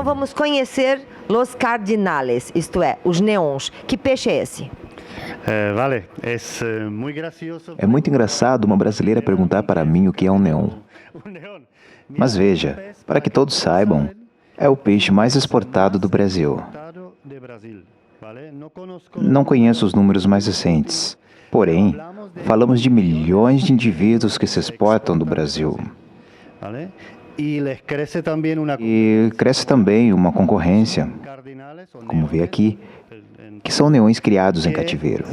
Então vamos conhecer los cardinales, isto é, os neons. Que peixe é esse? É muito engraçado uma brasileira perguntar para mim o que é um neon. Mas veja, para que todos saibam, é o peixe mais exportado do Brasil. Não conheço os números mais recentes, porém, falamos de milhões de indivíduos que se exportam do Brasil. E cresce também uma concorrência, como vê aqui, que são neões criados em cativeiro.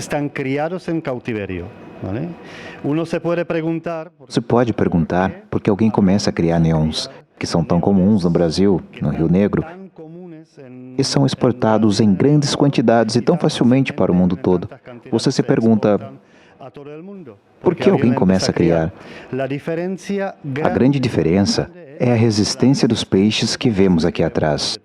Você pode perguntar por que alguém começa a criar neons, que são tão comuns no Brasil, no Rio Negro, e são exportados em grandes quantidades e tão facilmente para o mundo todo. Você se pergunta, por que alguém começa a criar? A grande diferença é a resistência dos peixes que vemos aqui atrás.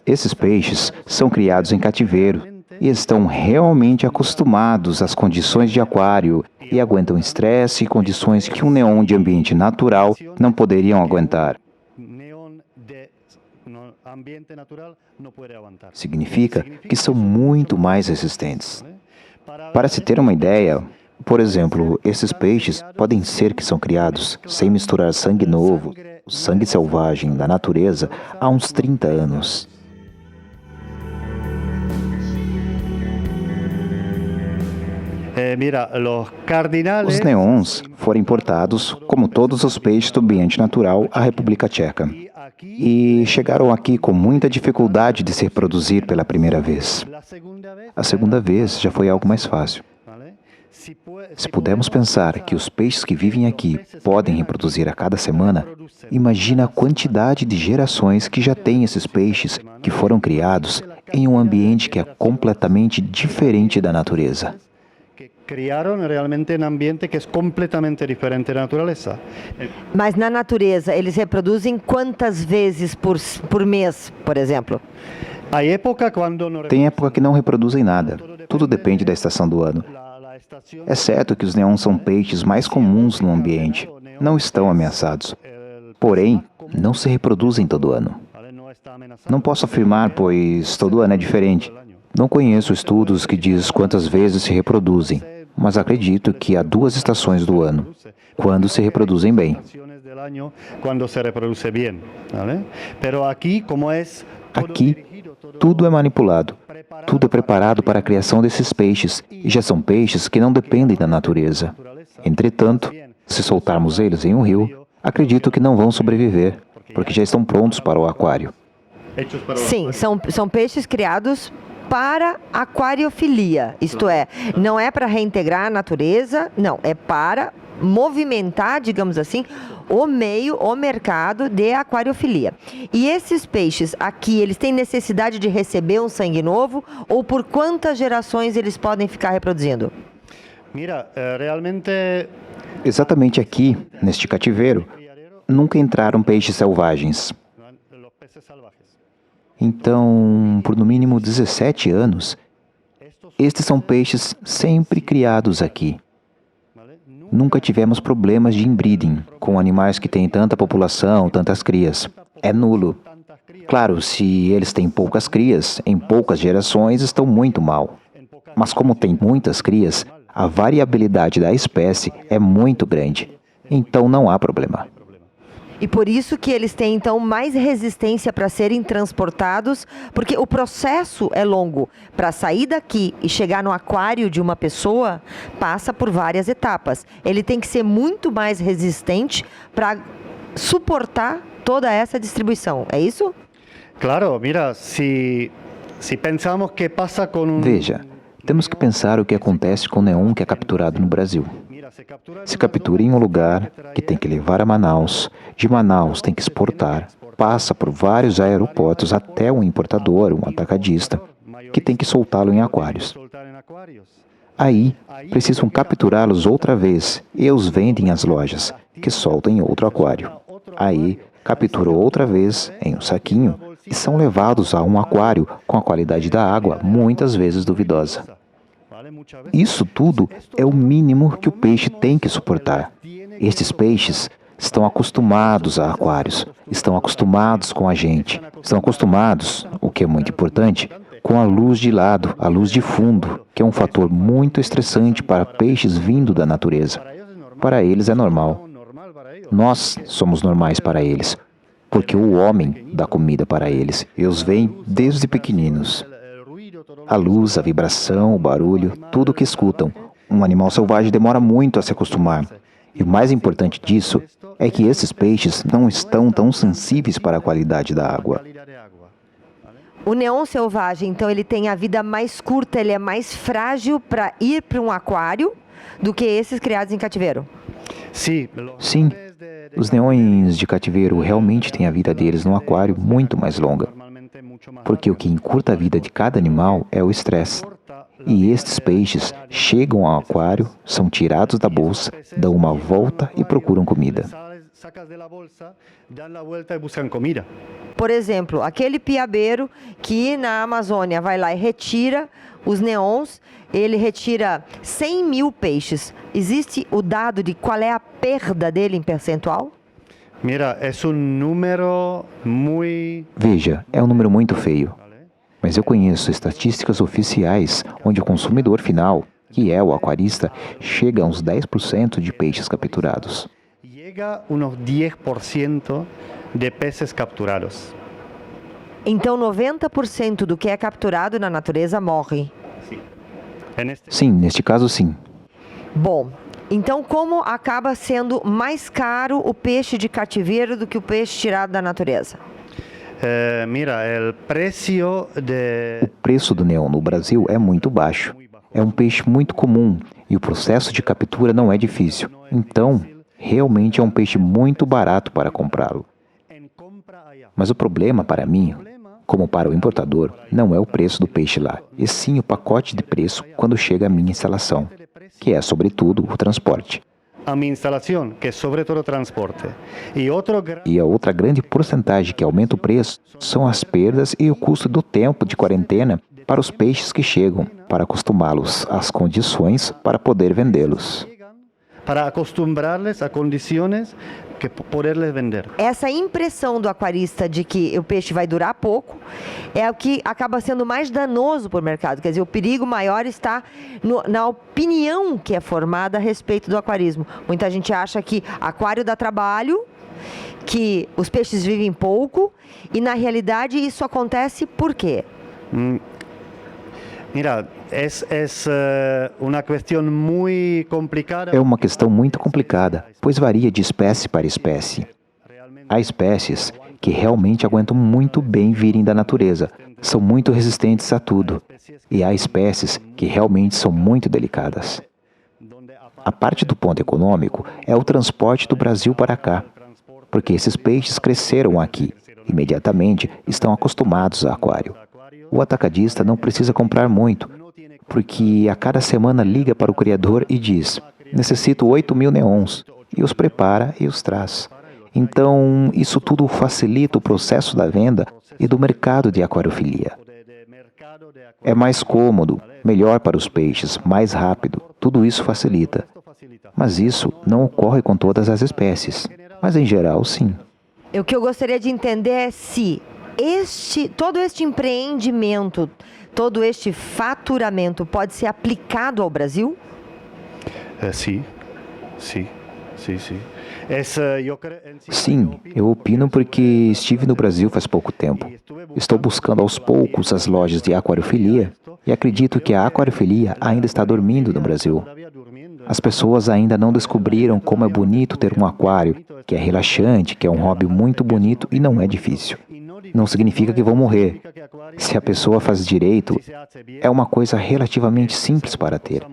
Esses peixes são criados em cativeiro e estão realmente acostumados às condições de aquário e aguentam estresse e condições que um neon de ambiente natural não poderiam aguentar. Significa que são muito mais resistentes. Para se ter uma ideia, por exemplo, esses peixes podem ser que são criados sem misturar sangue novo, sangue selvagem da natureza, há uns 30 anos. Os neons foram importados, como todos os peixes do ambiente natural, à República Tcheca. E chegaram aqui com muita dificuldade de se reproduzir pela primeira vez. A segunda vez já foi algo mais fácil. Se pudermos pensar que os peixes que vivem aqui podem reproduzir a cada semana, imagina a quantidade de gerações que já têm esses peixes que foram criados em um ambiente que é completamente diferente da natureza. Mas na natureza, eles reproduzem quantas vezes por mês, por exemplo? Tem época que não reproduzem nada. Tudo depende da estação do ano. É certo que os neons são peixes mais comuns no ambiente. Não estão ameaçados. Porém, não se reproduzem todo ano. Não posso afirmar, pois todo ano é diferente. Não conheço estudos que diz quantas vezes se reproduzem, mas acredito que há 2 estações do ano, quando se reproduzem bem. Aqui, tudo é manipulado. Tudo é preparado para a criação desses peixes, e já são peixes que não dependem da natureza. Entretanto, se soltarmos eles em um rio, acredito que não vão sobreviver, porque já estão prontos para o aquário. Sim, são peixes criados para aquariofilia, isto é, não é para reintegrar a natureza, não, é para movimentar, digamos assim, o meio, o mercado de aquariofilia. E esses peixes aqui, eles têm necessidade de receber um sangue novo ou por quantas gerações eles podem ficar reproduzindo? Exatamente aqui, neste cativeiro, nunca entraram peixes selvagens. Então, por no mínimo 17 anos, estes são peixes sempre criados aqui. Nunca tivemos problemas de inbreeding com animais que têm tanta população, tantas crias. É nulo. Claro, se eles têm poucas crias, em poucas gerações estão muito mal. Mas como tem muitas crias, a variabilidade da espécie é muito grande. Então não há problema. E por isso que eles têm, então, mais resistência para serem transportados, porque o processo é longo. Para sair daqui e chegar no aquário de uma pessoa, passa por várias etapas. Ele tem que ser muito mais resistente para suportar toda essa distribuição. É isso? Claro, mira, se pensamos que passa com Veja, temos que pensar o que acontece com o neon que é capturado no Brasil. Se captura em um lugar que tem que levar a Manaus, de Manaus tem que exportar, passa por vários aeroportos até um importador, um atacadista, que tem que soltá-lo em aquários. Aí, precisam capturá-los outra vez e os vendem às lojas, que soltam em outro aquário. Aí, capturam outra vez em um saquinho e são levados a um aquário com a qualidade da água muitas vezes duvidosa. Isso tudo é o mínimo que o peixe tem que suportar. Estes peixes estão acostumados a aquários, estão acostumados com a gente, estão acostumados, o que é muito importante, com a luz de lado, a luz de fundo, que é um fator muito estressante para peixes vindo da natureza. Para eles é normal. Nós somos normais para eles, porque o homem dá comida para eles e os vê desde pequeninos. A luz, a vibração, o barulho, tudo o que escutam. Um animal selvagem demora muito a se acostumar. E o mais importante disso é que esses peixes não estão tão sensíveis para a qualidade da água. O neon selvagem, então, ele tem a vida mais curta, ele é mais frágil para ir para um aquário do que esses criados em cativeiro. Sim, os neões de cativeiro realmente têm a vida deles no aquário muito mais longa, porque o que encurta a vida de cada animal é o estresse. E estes peixes chegam ao aquário, são tirados da bolsa, dão uma volta e procuram comida. Por exemplo, aquele piabeiro que na Amazônia vai lá e retira os neons, ele retira 100 mil peixes. Existe o dado de qual é a perda dele em percentual? Veja, é um número muito feio. Mas eu conheço estatísticas oficiais onde o consumidor final, que é o aquarista, chega a uns 10% de peixes capturados. Chega a uns 10% de peixes capturados. Então 90% do que é capturado na natureza morre. Sim, neste caso sim. Bom, então como acaba sendo mais caro o peixe de cativeiro do que o peixe tirado da natureza? O preço do neon no Brasil é muito baixo. É um peixe muito comum e o processo de captura não é difícil. Então, realmente é um peixe muito barato para comprá-lo. Mas o problema para mim, como para o importador, não é o preço do peixe lá, e sim o pacote de preço quando chega à minha instalação, que é, sobretudo, o transporte. A minha instalação, que é sobretudo o transporte. E a outra grande porcentagem que aumenta o preço são as perdas e o custo do tempo de quarentena para os peixes que chegam, para acostumá-los às condições para poder vendê-los. Para acostumbrá-los a condições que poderles vender. Essa impressão do aquarista de que o peixe vai durar pouco é o que acaba sendo mais danoso para o mercado. Quer dizer, o perigo maior está na opinião que é formada a respeito do aquarismo. Muita gente acha que aquário dá trabalho, que os peixes vivem pouco, e na realidade isso acontece por quê? É uma questão muito complicada, pois varia de espécie para espécie. Há espécies que realmente aguentam muito bem virem da natureza, são muito resistentes a tudo, e há espécies que realmente são muito delicadas. A parte do ponto econômico é o transporte do Brasil para cá, porque esses peixes cresceram aqui, imediatamente estão acostumados a aquário. O atacadista não precisa comprar muito, porque a cada semana liga para o criador e diz: necessito 8.000 neons, e os prepara e os traz. Então, isso tudo facilita o processo da venda e do mercado de aquariofilia. É mais cômodo, melhor para os peixes, mais rápido, tudo isso facilita. Mas isso não ocorre com todas as espécies, mas em geral, sim. O que eu gostaria de entender é se todo este empreendimento, todo este faturamento pode ser aplicado ao Brasil? Sim. Sim, eu opino porque estive no Brasil faz pouco tempo. Estou buscando aos poucos as lojas de aquariofilia e acredito que a aquariofilia ainda está dormindo no Brasil. As pessoas ainda não descobriram como é bonito ter um aquário, que é relaxante, que é um hobby muito bonito e não é difícil. Não significa que vão morrer. Se a pessoa faz direito, é uma coisa relativamente simples para ter.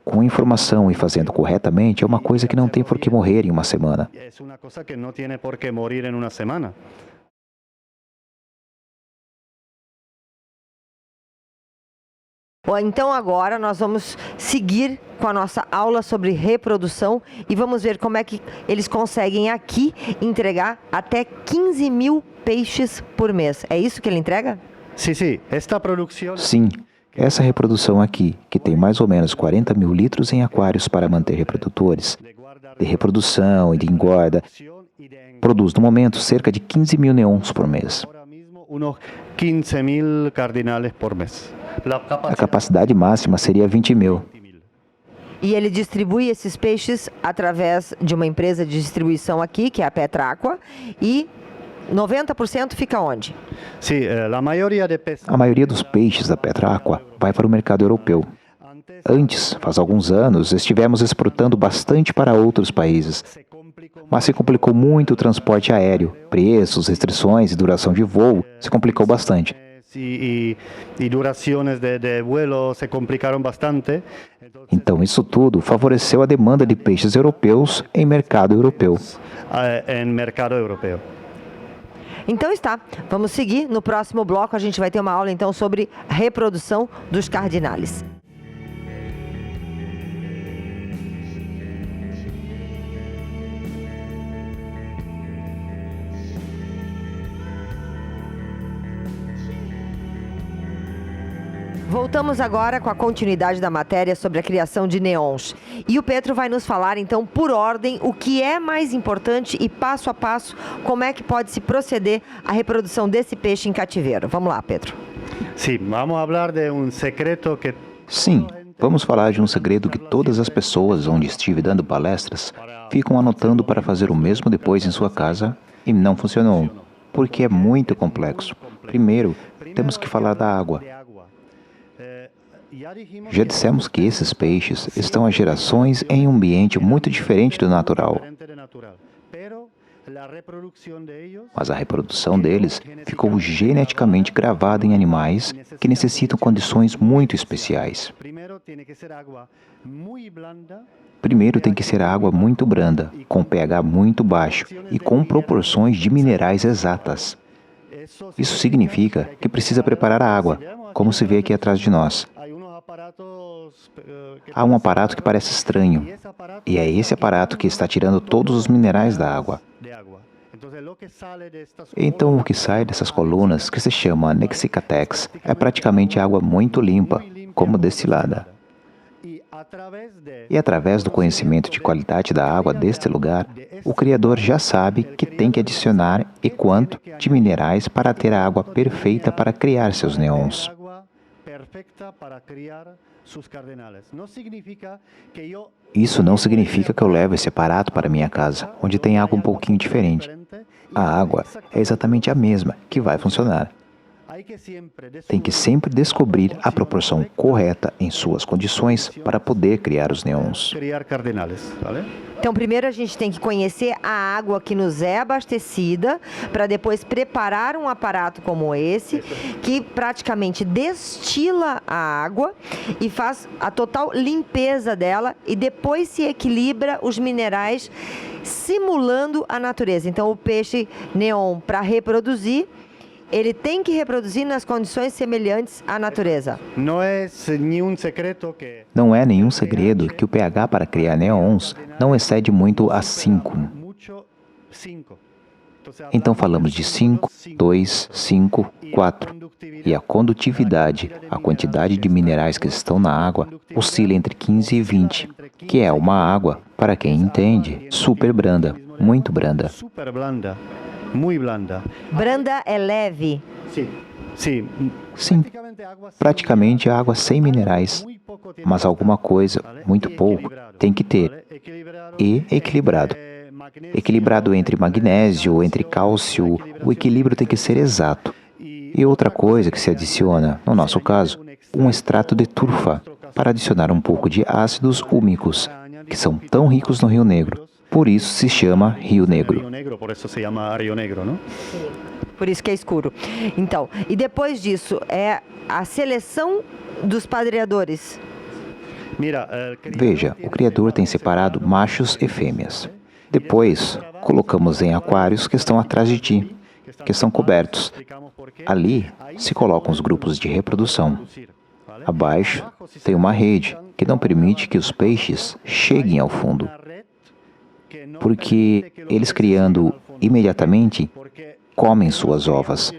Com informação e fazendo corretamente, é uma coisa que não tem por que morrer em uma semana. Bom, então agora nós vamos seguir com a nossa aula sobre reprodução e vamos ver como é que eles conseguem aqui entregar até 15.000 peixes por mês. É isso que ele entrega? Sim, esta produção... Sim, essa reprodução aqui, que tem mais ou menos 40.000 litros em aquários para manter reprodutores, de reprodução e de engorda, produz no momento cerca de 15 mil neons por mês. Unos 15.000 cardinales por mês. A capacidade máxima seria 20 mil. E ele distribui esses peixes através de uma empresa de distribuição aqui, que é a Petraqua, e 90% fica onde? Sí, la mayoría de peces. A maioria dos peixes da Petraqua vai para o mercado europeu. Antes, faz alguns anos, estivemos exportando bastante para outros países, mas se complicou muito o transporte aéreo. Preços, restrições e duração de voo se complicou bastante. Y duraciones de vuelo se complicaron bastante. Então, isso tudo favoreceu a demanda de peixes europeus em mercado europeu. En mercado europeo. Então está, vamos seguir. No próximo bloco a gente vai ter uma aula então sobre reprodução dos cardinales. Voltamos agora com a continuidade da matéria sobre a criação de neons. E o Pedro vai nos falar, então, por ordem, o que é mais importante e passo a passo, como é que pode se proceder à reprodução desse peixe em cativeiro. Vamos lá, Pedro. Sí, vamos a hablar de un secreto que Sim, vamos falar de um segredo que todas as pessoas onde estive dando palestras ficam anotando para fazer o mesmo depois em sua casa e não funcionou, porque é muito complexo. Primeiro, temos que falar da água. Já dissemos que esses peixes estão há gerações em um ambiente muito diferente do natural, mas a reprodução deles ficou geneticamente gravada em animais que necessitam condições muito especiais. Primeiro tem que ser água muito branda, com pH muito baixo e com proporções de minerais exatas. Isso significa que precisa preparar a água, como se vê aqui atrás de nós. Há um aparato que parece estranho, e é esse aparato que está tirando todos os minerais da água. Então, o que sai dessas colunas, que se chama Nexicatex, é praticamente água muito limpa, como destilada. E através do conhecimento de qualidade da água deste lugar, o criador já sabe que tem que adicionar e quanto de minerais para ter a água perfeita para criar seus neons. Isso não significa que eu levo esse aparato para minha casa, onde tem água um pouquinho diferente. A água é exatamente a mesma, que vai funcionar. Tem que sempre descobrir a proporção correta em suas condições para poder criar os neons. Então, primeiro a gente tem que conhecer a água que nos é abastecida, para depois preparar um aparato como esse, que praticamente destila a água e faz a total limpeza dela e depois se equilibra os minerais simulando a natureza. Então, o peixe neon, para reproduzir, ele tem que reproduzir nas condições semelhantes à natureza. Não é nenhum segredo que o pH para criar neons não excede muito a 5. Então falamos de 5, 2, 5, 4. E a condutividade, a quantidade de minerais que estão na água, oscila entre 15 e 20, que é uma água, para quem entende, super branda, muito branda. Muito blanda. Branda é leve? Sim, praticamente água sem minerais, mas alguma coisa, muito pouco, tem que ter. E equilibrado. Equilibrado entre magnésio, entre cálcio, o equilíbrio tem que ser exato. E outra coisa que se adiciona, no nosso caso, um extrato de turfa, para adicionar um pouco de ácidos úmicos, que são tão ricos no Rio Negro. Por isso se chama Rio Negro. Por isso se chama Rio Negro, não? Por isso que é escuro. Então, e depois disso, é a seleção dos padreadores. Veja, o criador tem separado machos e fêmeas. Depois, colocamos em aquários que estão atrás de ti, que são cobertos. Ali se colocam os grupos de reprodução. Abaixo tem uma rede que não permite que os peixes cheguem ao fundo, porque eles criando imediatamente comem suas ovas.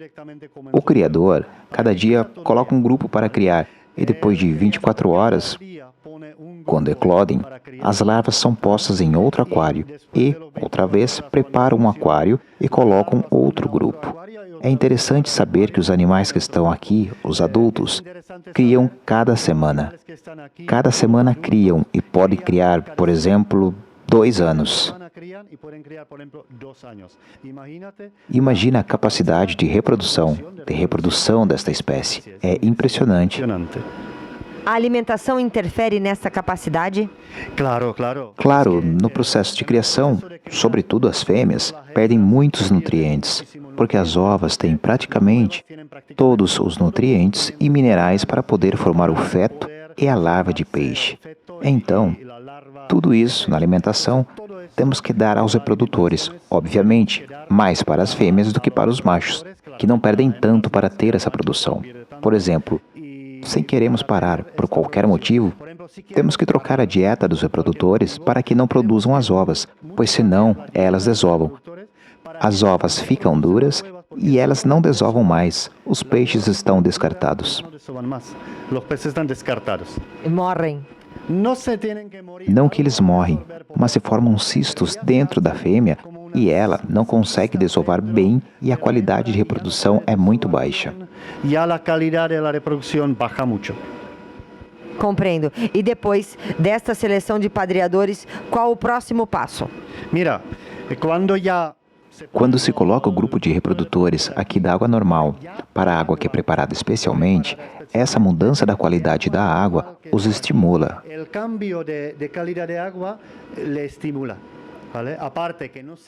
O criador, cada dia, coloca um grupo para criar e depois de 24 horas, Quando eclodem, as larvas são postas em outro aquário e, outra vez, preparam um aquário e colocam outro grupo. É interessante saber que os animais que estão aqui, os adultos, criam cada semana. Cada semana criam e podem criar, por exemplo, 2 anos. Imagina a capacidade de reprodução desta espécie. É impressionante. A alimentação interfere nessa capacidade? Claro, no processo de criação, sobretudo as fêmeas, perdem muitos nutrientes, porque as ovas têm praticamente todos os nutrientes e minerais para poder formar o feto e a larva de peixe. Então, tudo isso na alimentação temos que dar aos reprodutores, obviamente, mais para as fêmeas do que para os machos, que não perdem tanto para ter essa produção. Por exemplo, sem queremos parar por qualquer motivo, temos que trocar a dieta dos reprodutores para que não produzam as ovas, pois senão elas desovam. As ovas ficam duras e elas não desovam mais. Os peixes estão descartados. Morrem. Não que eles morrem, mas se formam cistos dentro da fêmea e ela não consegue desovar bem e a qualidade de reprodução é muito baixa. Compreendo. E depois desta seleção de padreadores, qual o próximo passo? Quando se coloca o grupo de reprodutores aqui da água normal para a água que é preparada especialmente, essa mudança da qualidade da água os estimula.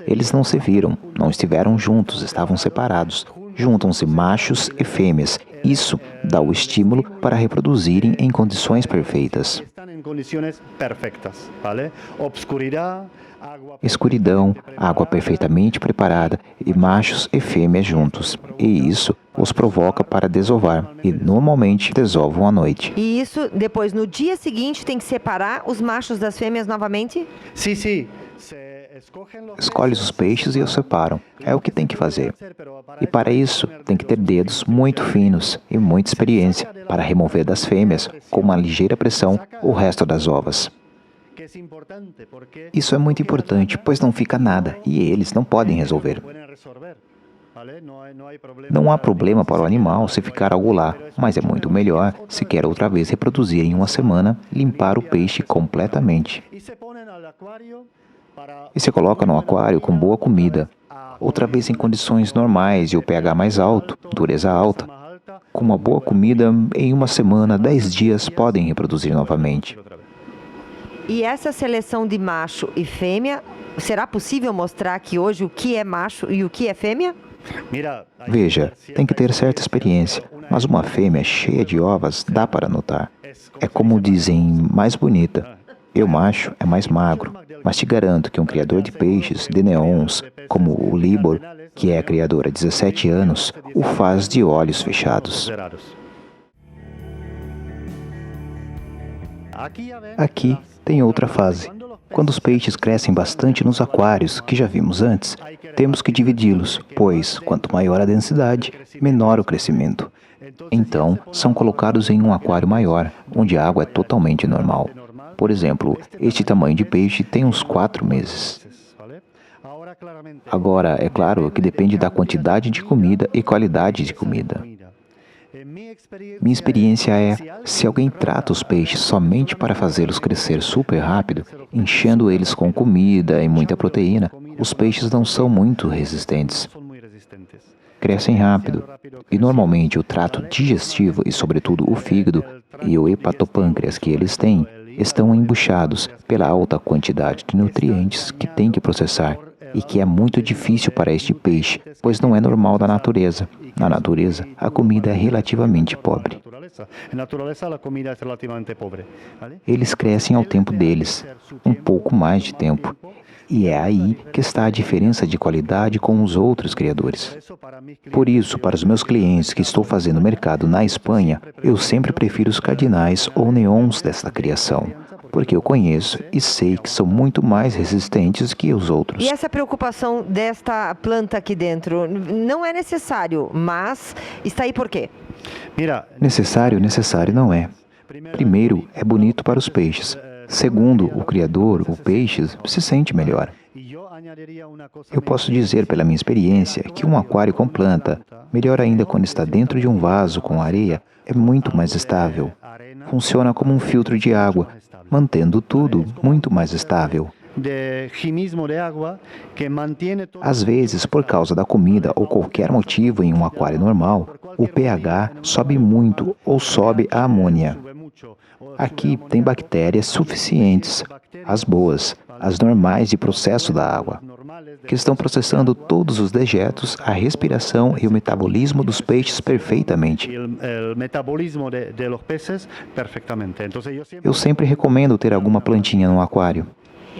Eles não se viram, não estiveram juntos, estavam separados. Juntam-se machos e fêmeas. Isso dá o estímulo para reproduzirem em condições perfeitas. Escuridão, água perfeitamente preparada e machos e fêmeas juntos. E isso os provoca para desovar e normalmente desovam à noite. E isso, depois, no dia seguinte, tem que separar os machos das fêmeas novamente? Sim. Escolhe os peixes e os separam. É o que tem que fazer. E para isso, tem que ter dedos muito finos e muita experiência para remover das fêmeas, com uma ligeira pressão, o resto das ovas. Isso é muito importante, pois não fica nada e eles não podem resolver. Não há problema para o animal se ficar algo lá, mas é muito melhor, se quer outra vez reproduzir em uma semana, limpar o peixe completamente. E se coloca no aquário com boa comida, outra vez em condições normais e o pH mais alto, dureza alta. Com uma boa comida, em uma semana, 10 dias podem reproduzir novamente. E essa seleção de macho e fêmea, será possível mostrar aqui hoje o que é macho e o que é fêmea? Veja, tem que ter certa experiência, mas uma fêmea cheia de ovas dá para notar. É como dizem, mais bonita. E o macho é mais magro, mas te garanto que um criador de peixes, de neons, como o Libor, que é criador há 17 anos, o faz de olhos fechados. Aqui tem outra fase. Quando os peixes crescem bastante nos aquários, que já vimos antes, temos que dividi-los, pois, quanto maior a densidade, menor o crescimento. Então, são colocados em um aquário maior, onde a água é totalmente normal. Por exemplo, este tamanho de peixe tem uns 4 meses. Agora, é claro que depende da quantidade de comida e qualidade de comida. Minha experiência é, se alguém trata os peixes somente para fazê-los crescer super rápido, enchendo eles com comida e muita proteína, os peixes não são muito resistentes. Crescem rápido, e normalmente o trato digestivo e, sobretudo, o fígado e o hepatopâncreas que eles têm, estão embuchados pela alta quantidade de nutrientes que tem que processar e que é muito difícil para este peixe, pois não é normal da natureza. Na natureza, a comida é relativamente pobre. Eles crescem ao tempo deles, um pouco mais de tempo. E é aí que está a diferença de qualidade com os outros criadores. Por isso, para os meus clientes que estou fazendo mercado na Espanha, eu sempre prefiro os cardinais ou neons desta criação, porque eu conheço e sei que são muito mais resistentes que os outros. E essa preocupação desta planta aqui dentro não é necessário, mas está aí por quê? Necessário não é. Primeiro, é bonito para os peixes. Segundo o criador, o peixe se sente melhor. Eu posso dizer pela minha experiência que um aquário com planta, melhor ainda quando está dentro de um vaso com areia, é muito mais estável. Funciona como um filtro de água, mantendo tudo muito mais estável. Às vezes, por causa da comida ou qualquer motivo em um aquário normal, o pH sobe muito ou sobe a amônia. Aqui tem bactérias suficientes, as boas, as normais de processo da água, que estão processando todos os dejetos, a respiração e o metabolismo dos peixes perfeitamente. Eu sempre recomendo ter alguma plantinha no aquário.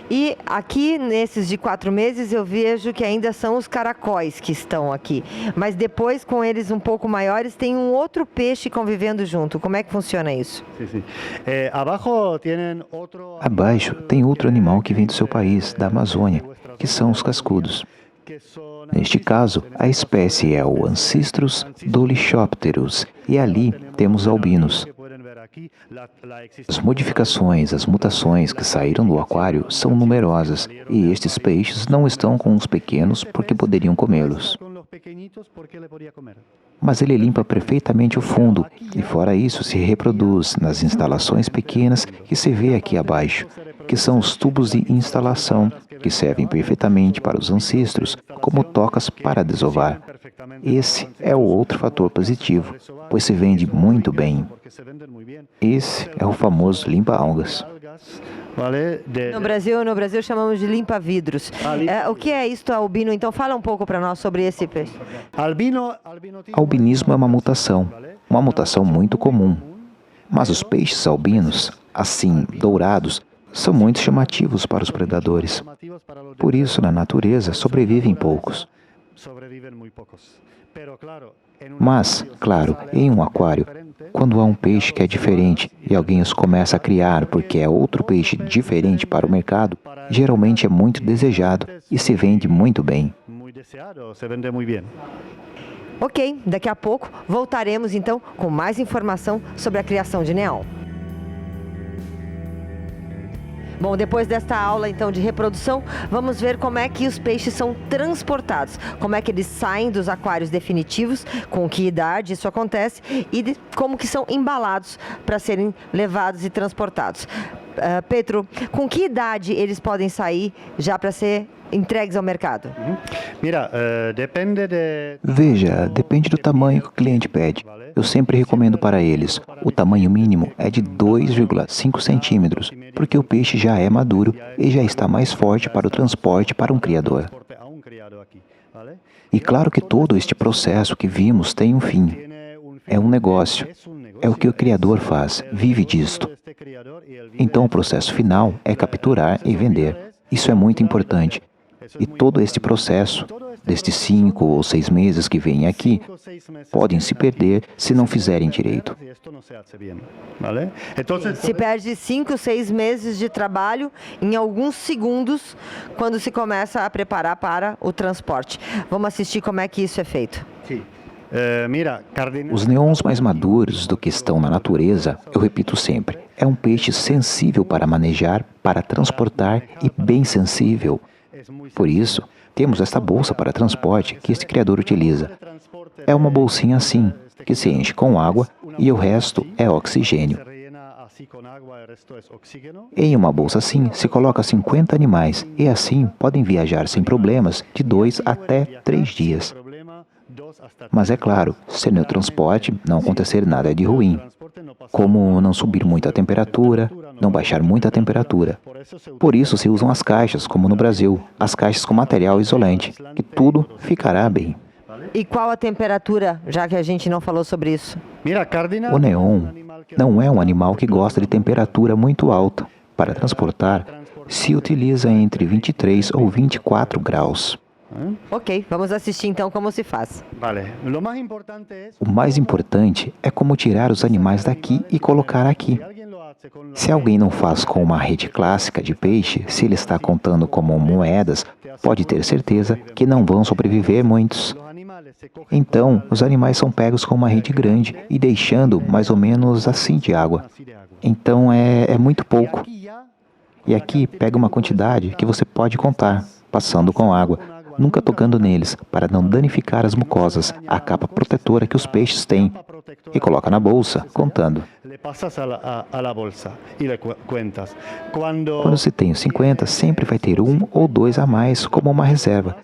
E aqui, nesses de 4 meses, eu vejo que ainda são os caracóis que estão aqui. Mas depois, com eles um pouco maiores, tem um outro peixe convivendo junto. Como é que funciona isso? Abaixo tem outro animal que vem do seu país, da Amazônia, que são os cascudos. Neste caso, a espécie é o Ancistrus dolichopterus, e ali temos albinos. As modificações, as mutações que saíram do aquário são numerosas, e estes peixes não estão com os pequenos porque poderiam comê-los. Mas ele limpa perfeitamente o fundo, e fora isso se reproduz nas instalações pequenas que se vê aqui abaixo, que são os tubos de instalação, que servem perfeitamente para os ancestros como tocas para desovar. Esse é o outro fator positivo, pois se vende muito bem. Esse é o famoso limpa-algas. No Brasil chamamos de limpa-vidros. O que é isto, albino? Então fala um pouco para nós sobre esse peixe. Albinismo é uma mutação muito comum. Mas os peixes albinos, assim, dourados, são muito chamativos para os predadores. Por isso, na natureza, sobrevivem poucos. Mas, claro, em um aquário, quando há um peixe que é diferente e alguém os começa a criar porque é outro peixe diferente para o mercado, geralmente é muito desejado e se vende muito bem. Ok, daqui a pouco voltaremos então com mais informação sobre a criação de neon. Bom, depois desta aula então de reprodução, vamos ver como é que os peixes são transportados, como é que eles saem dos aquários definitivos, com que idade isso acontece e como que são embalados para serem levados e transportados. Petro, com que idade eles podem sair já para ser entregues ao mercado? Veja, depende do tamanho que o cliente pede. Eu sempre recomendo para eles. O tamanho mínimo é de 2,5 centímetros, porque o peixe já é maduro e já está mais forte para o transporte para um criador. E claro que todo este processo que vimos tem um fim. É um negócio. É o que o criador faz, vive disto. Então o processo final é capturar e vender. Isso é muito importante. E todo este processo, destes 5 ou 6 meses que vêm aqui, podem se perder se não fizerem direito. Se perde 5, 6 meses de trabalho em alguns segundos quando se começa a preparar para o transporte. Vamos assistir como é que isso é feito. Os neons mais maduros do que estão na natureza, eu repito sempre, é um peixe sensível para manejar, para transportar e bem sensível. Por isso, temos esta bolsa para transporte que este criador utiliza. É uma bolsinha assim, que se enche com água e o resto é oxigênio. Em uma bolsa assim, se coloca 50 animais e assim podem viajar sem problemas de 2 até 3 dias. Mas é claro, se no transporte não acontecer nada de ruim, como não subir muito a temperatura, não baixar muito a temperatura. Por isso se usam as caixas, como no Brasil, as caixas com material isolante, que tudo ficará bem. E qual a temperatura, já que a gente não falou sobre isso? O neon não é um animal que gosta de temperatura muito alta. Para transportar, se utiliza entre 23 ou 24 graus. Ok, vamos assistir então como se faz. O mais importante é como tirar os animais daqui e colocar aqui. Se alguém não faz com uma rede clássica de peixe, se ele está contando como moedas, pode ter certeza que não vão sobreviver muitos. Então, os animais são pegos com uma rede grande e deixando mais ou menos assim de água. Então, é muito pouco. E aqui pega uma quantidade que você pode contar, passando com água, nunca tocando neles, para não danificar as mucosas, a capa protetora que os peixes têm. E coloca na bolsa, contando. Quando se tem os 50, sempre vai ter 1 ou 2 a mais como uma reserva.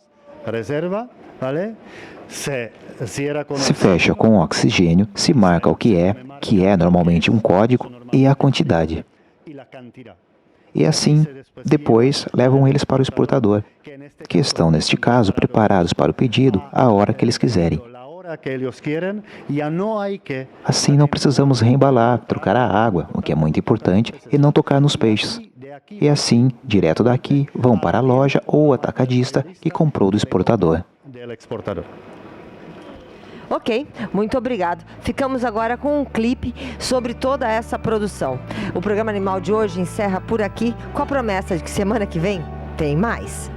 Se fecha com oxigênio, se marca o que é normalmente um código, e a quantidade. E assim, depois, levam eles para o exportador, que estão, neste caso, preparados para o pedido a hora que eles quiserem. Assim não precisamos reembalar, trocar a água, o que é muito importante, e não tocar nos peixes. E assim, direto daqui, vão para a loja ou atacadista que comprou do exportador. Ok, muito obrigado. Ficamos agora com um clipe sobre toda essa produção. O programa Animal de hoje encerra por aqui com a promessa de que semana que vem tem mais.